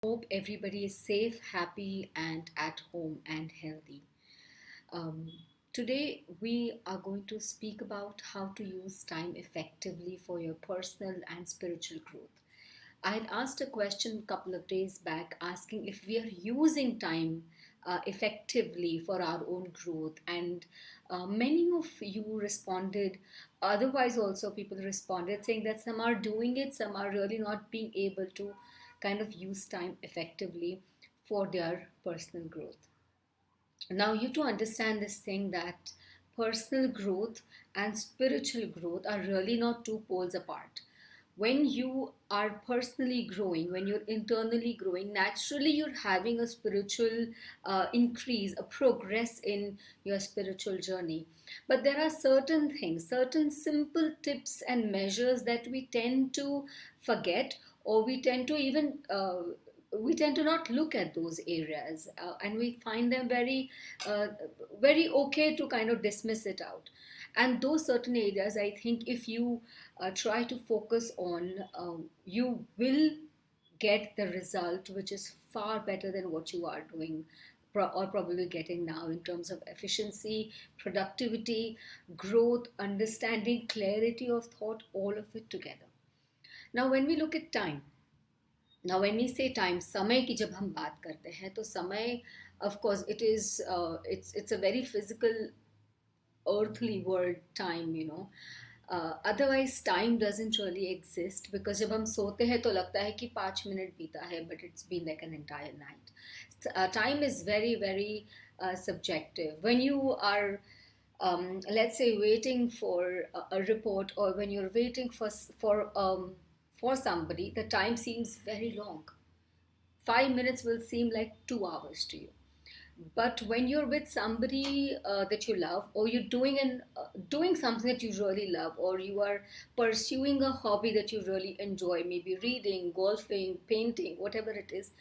Hope everybody is safe, happy, and at home and healthy. Um, Today, we are going to speak about how to use time effectively for your personal and spiritual growth. I had asked a question a couple of days back asking if we are using time effectively for our own growth, and many of you responded. Otherwise, also, people responded saying that some are doing it, some are really not being able to kind of use time effectively for their personal growth. Now, you to understand this thing that personal growth and spiritual growth are really not two poles apart. When you are personally growing, when you're internally growing, naturally you're having a spiritual increase, a progress in your spiritual journey. But there are certain things, certain simple tips and measures that we tend to forget, or we tend to not look at those areas, and we find them uh, very okay to kind of dismiss it out. And those certain areas, I think, if you try to focus on, you will get the result which is far better than what you are doing or probably getting now in terms of efficiency, productivity, growth, understanding, clarity of thought, all of it together. Now, when we look at time, now when we say time, समय की जब हम बात करते हैं तो समय, of course, it's a very physical, earthly word, time. Otherwise time doesn't really exist, because जब हम सोते हैं तो लगता है कि 5 मिनट बीता है, but it's been like an entire night. Time is very, very subjective. When you are, let's say, waiting for a report, or when you're waiting for somebody, the time seems very long. 5 minutes will seem like 2 hours to you. But when you're with somebody that you love, or you're doing something that you really love, or you are pursuing a hobby that you really enjoy, maybe reading, golfing, painting, whatever it is,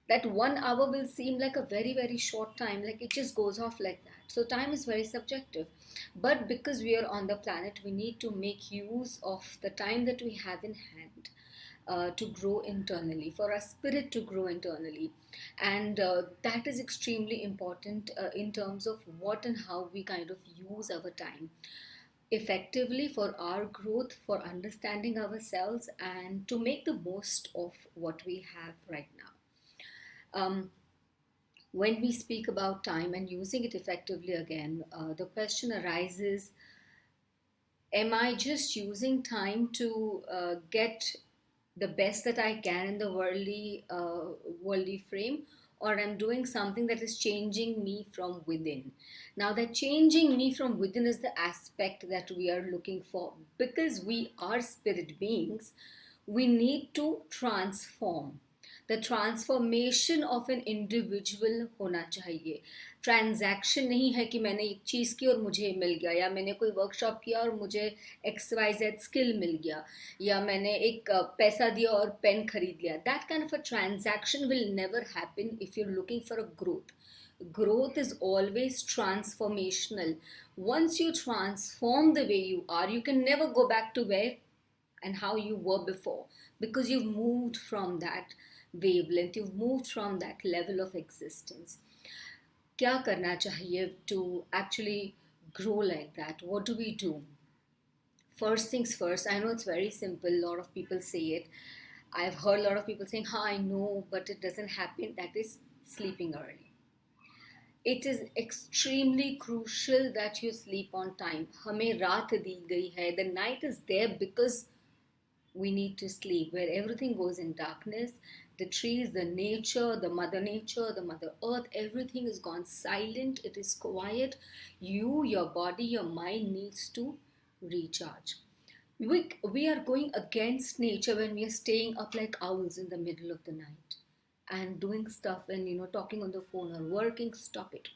that 1 hour will seem like a very, very short time, like it just goes off like that. So time is very subjective. But because we are on the planet, we need to make use of the time that we have in hand, to grow internally, for our spirit to grow internally. And that is extremely important in terms of what and how we kind of use our time effectively for our growth, for understanding ourselves, and to make the most of what we have right now. When we speak about time and using it effectively again, the question arises, am I just using time to get the best that I can in the worldly frame, or I'm doing something that is changing me from within? Now, that changing me from within is the aspect that we are looking for, because we are spirit beings. We need to transform. The transformation of an individual होना चाहिए. Transaction नहीं है कि मैंने एक चीज़ की और मुझे मिल गया, या मैंने कोई वर्कशॉप किया और मुझे XYZ स्किल मिल गया, या मैंने एक पैसा दिया और पेन खरीद लिया. That kind of a transaction will never happen if you are looking for a growth. Growth is always transformational. Once you transform the way you are, you can never go back to where and how you were before, because you've moved from that wavelength, you've moved from that level of existence. क्या करना चाहिए to actually grow like that? What do we do? First things first, I know it's very simple, a lot of people say it. I've heard a lot of people saying, ha, I know, but it doesn't happen. That is sleeping early. It is extremely crucial that you sleep on time. हमें रात दी गई है. The night is there because we need to sleep, where everything goes in darkness. The trees, the nature, the mother earth, everything is gone silent. It is quiet. Your body, your mind needs to recharge. We are going against nature when we are staying up like owls in the middle of the night and doing stuff and talking on the phone or working. Stop it.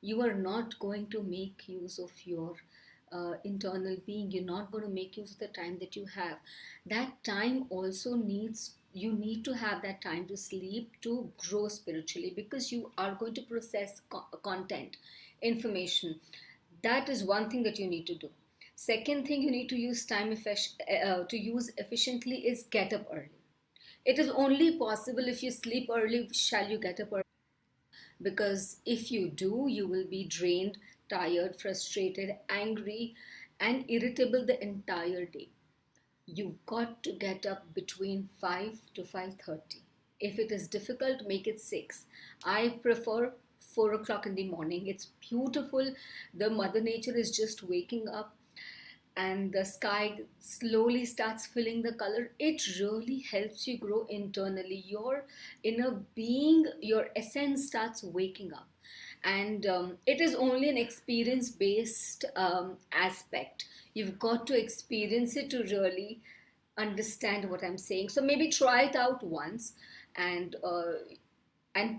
You are not going to make use of your internal being. You're not going to make use of the time that you have. That time also needs, you need to have that time to sleep, to grow spiritually, because you are going to process content, information. That is one thing that you need to do. Second thing you need to use to use efficiently is get up early. It is only possible if you sleep early, shall you get up early. Because if you do, you will be drained, tired, frustrated, angry, and irritable the entire day. You've got to get up between 5 to 5:30. If it is difficult, make it 6. I prefer 4 o'clock in the morning. It's beautiful. The mother nature is just waking up and the sky slowly starts filling the color. It really helps you grow internally. Your inner being, your essence starts waking up. And it is only an experience based aspect. You've got to experience it to really understand what I'm saying. So maybe try it out once, and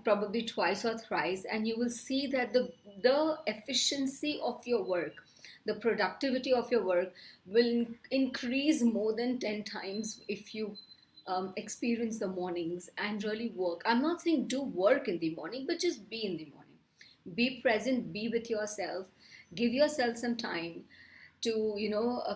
probably twice or thrice, and you will see that the efficiency of your work, the productivity of your work will increase more than 10 times if you experience the mornings and really work. I'm not saying do work in the morning, but just be in the morning, be present, be with yourself, give yourself some time to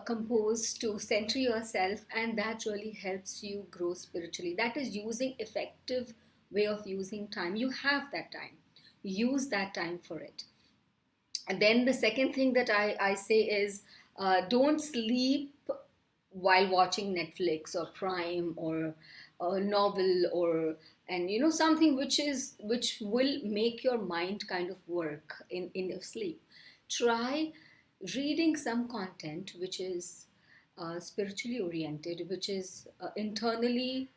compose, to center yourself, and that really helps you grow spiritually. That is using effective way of using time. You have that time, use that time for it. And then the second thing that I say is, don't sleep while watching Netflix or Prime or a novel, or and something which will make your mind kind of work in your sleep. Try reading some content which is spiritually oriented, which is internally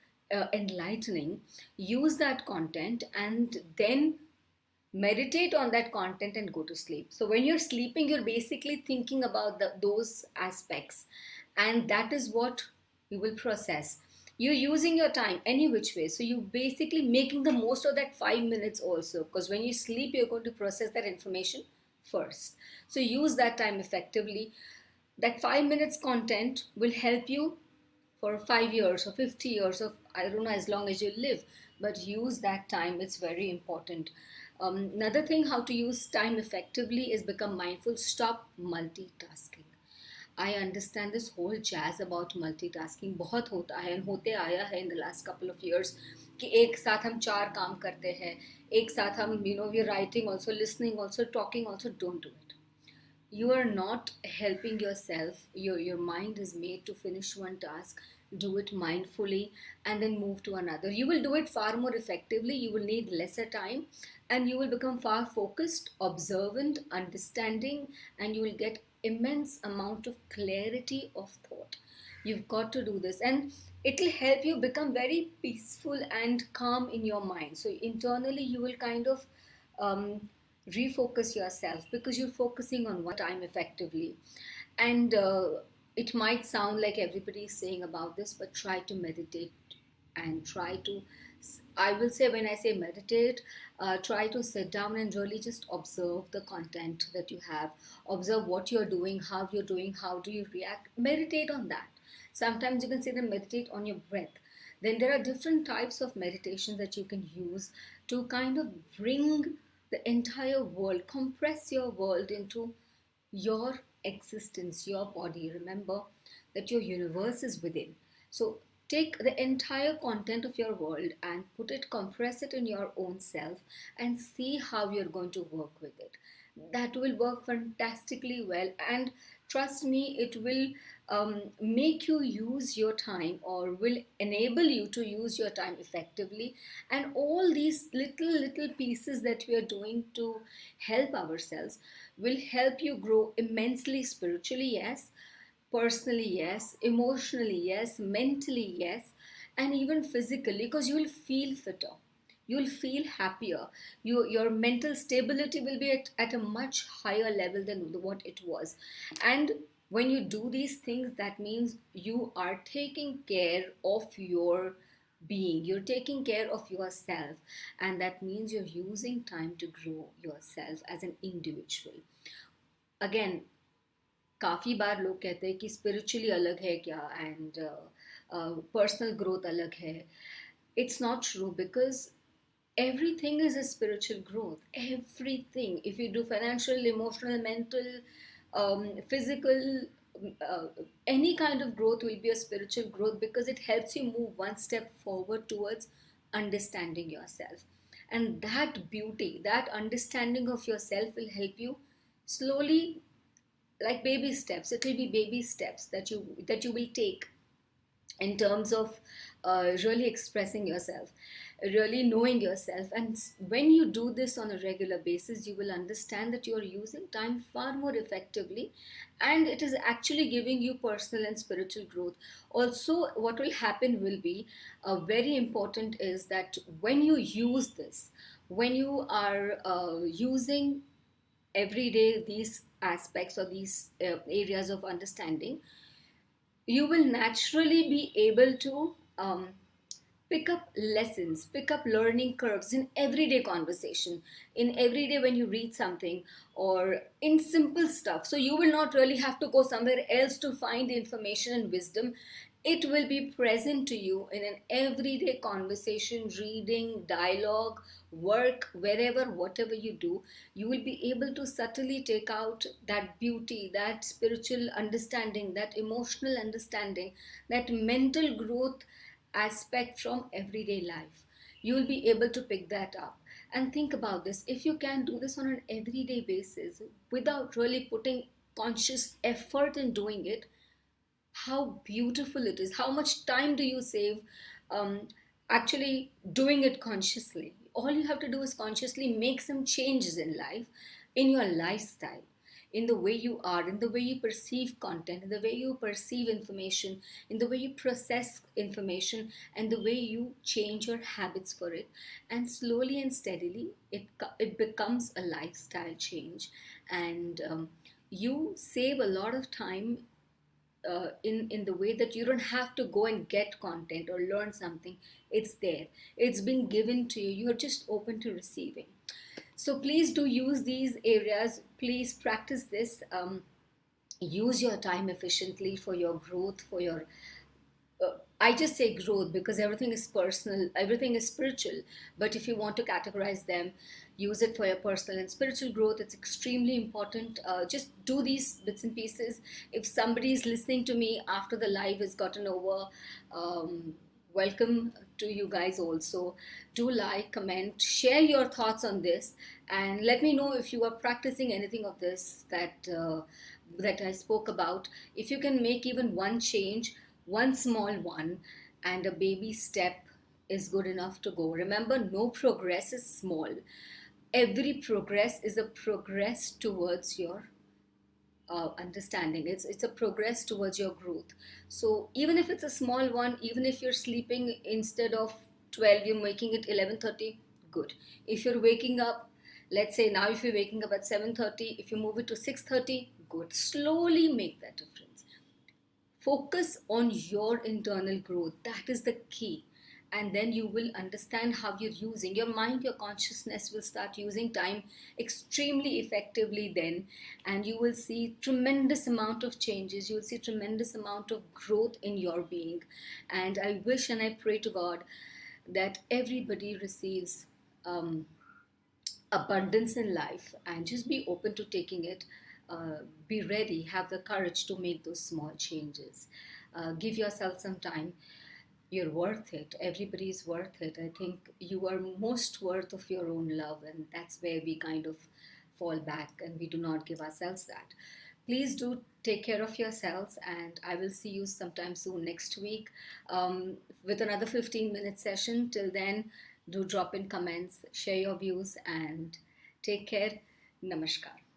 enlightening. Use that content and then meditate on that content and go to sleep. So when you're sleeping, you're basically thinking about those aspects, and that is what you will process. You're using your time any which way, so you basically making the most of that 5 minutes also, because when you sleep, you're going to process that information first. So use that time effectively. That 5 minutes content will help you for 5 years or 50 years of, I don't know, as long as you live, but use that time. It's very important. Another thing, how to use time effectively, is become mindful. Stop multitasking. I understand this whole jazz about multitasking बहुत होता है and होते आया है in the last couple of years कि एक साथ हम चार काम करते हैं, एक साथ हम we're writing also, listening also, talking also. Don't do it. You are not helping yourself. Your mind is made to finish one task. Do it mindfully and then move to another. You will do it far more effectively. You will need lesser time, and you will become far focused, observant, understanding, and you will get immense amount of clarity of thought. You've got to do this, and it will help you become very peaceful and calm in your mind. So internally you will kind of um, refocus yourself, because you're focusing on one time effectively. And it might sound like everybody is saying about this, but try to meditate and try to, I will say, when I say meditate, try to sit down and really just observe the content that you have. Observe what you're doing, how you're doing, how do you react. Meditate on that. Sometimes you can sit and meditate on your breath. Then there are different types of meditation that you can use to kind of bring the entire world, compress your world into your existence, your body. Remember that your universe is within. So take the entire content of your world and put it, compress it in your own self, and see how you're going to work with it. That will work fantastically well, and trust me, it will make you use your time, or will enable you to use your time effectively. And all these little pieces that we are doing to help ourselves will help you grow immensely spiritually, yes, personally, yes, emotionally, yes, mentally, yes, and even physically, because you will feel fitter, you'll feel happier. Your mental stability will be at a much higher level than what it was. And when you do these things, that means you are taking care of your being, you're taking care of yourself, and that means you're using time to grow yourself as an individual. Again, काफ़ी बार लोग कहते हैं कि spiritually अलग है क्या, and personal growth अलग है. It's not true, because everything is a spiritual growth. Everything. If you do financial, emotional, mental, physical any kind of growth will be a spiritual growth, because it helps you move one step forward towards understanding yourself. And that beauty, that understanding of yourself will help you slowly, like baby steps. It will be baby steps that you will take in terms of really expressing yourself, really knowing yourself. And when you do this on a regular basis, you will understand that you are using time far more effectively, and it is actually giving you personal and spiritual growth. Also, what will happen will be very important is that when you use this, when you are using every day these aspects or these areas of understanding, you will naturally be able to pick up lessons, pick up learning curves in everyday conversation, in everyday when you read something, or in simple stuff. So you will not really have to go somewhere else to find information and wisdom. It will be present to you in an everyday conversation, reading, dialogue, work, wherever, whatever you do. You will be able to subtly take out that beauty, that spiritual understanding, that emotional understanding, that mental growth aspect from everyday life. You will be able to pick that up. And think about this: if you can do this on an everyday basis without really putting conscious effort in doing it, how beautiful it is. How much time do you save um, actually doing it consciously? All you have to do is consciously make some changes in life, in your lifestyle, in the way you are, in the way you perceive content, in the way you perceive information, in the way you process information, and the way you change your habits for it. And slowly and steadily, it becomes a lifestyle change. And you save a lot of time in the way that you don't have to go and get content or learn something. It's there, it's been given to you, you're just open to receiving. So please do use these areas, please practice this. Use your time efficiently for your growth, for your I just say growth because everything is personal, everything is spiritual. But if you want to categorize them, use it for your personal and spiritual growth. It's extremely important. Just do these bits and pieces. If somebody is listening to me after the live has gotten over, um, welcome to you guys also. Do like, comment, share your thoughts on this, and let me know if you are practicing anything of this that I spoke about. If you can make even one change, one small one, and a baby step is good enough to go. Remember, no progress is small. Every progress is a progress towards your understanding. It's a progress towards your growth. So even if it's a small one, even if you're sleeping instead of 12, you're making it 11:30. Good. If you're waking up, let's say now, if you're waking up at 7:30, if you move it to 6:30, good. Slowly make that difference. Focus on your internal growth. That is the key. And then you will understand how you're using your mind, your consciousness will start using time extremely effectively then. And you will see tremendous amount of changes, you will see tremendous amount of growth in your being. And I wish and I pray to God that everybody receives abundance in life, and just be open to taking it. Be ready, have the courage to make those small changes. Give yourself some time. You're worth it. Everybody is worth it. I think you are most worth of your own love, and that's where we kind of fall back and we do not give ourselves that. Please do take care of yourselves, and I will see you sometime soon next week with another 15-minute session. Till then, do drop in comments, share your views, and take care. Namaskar.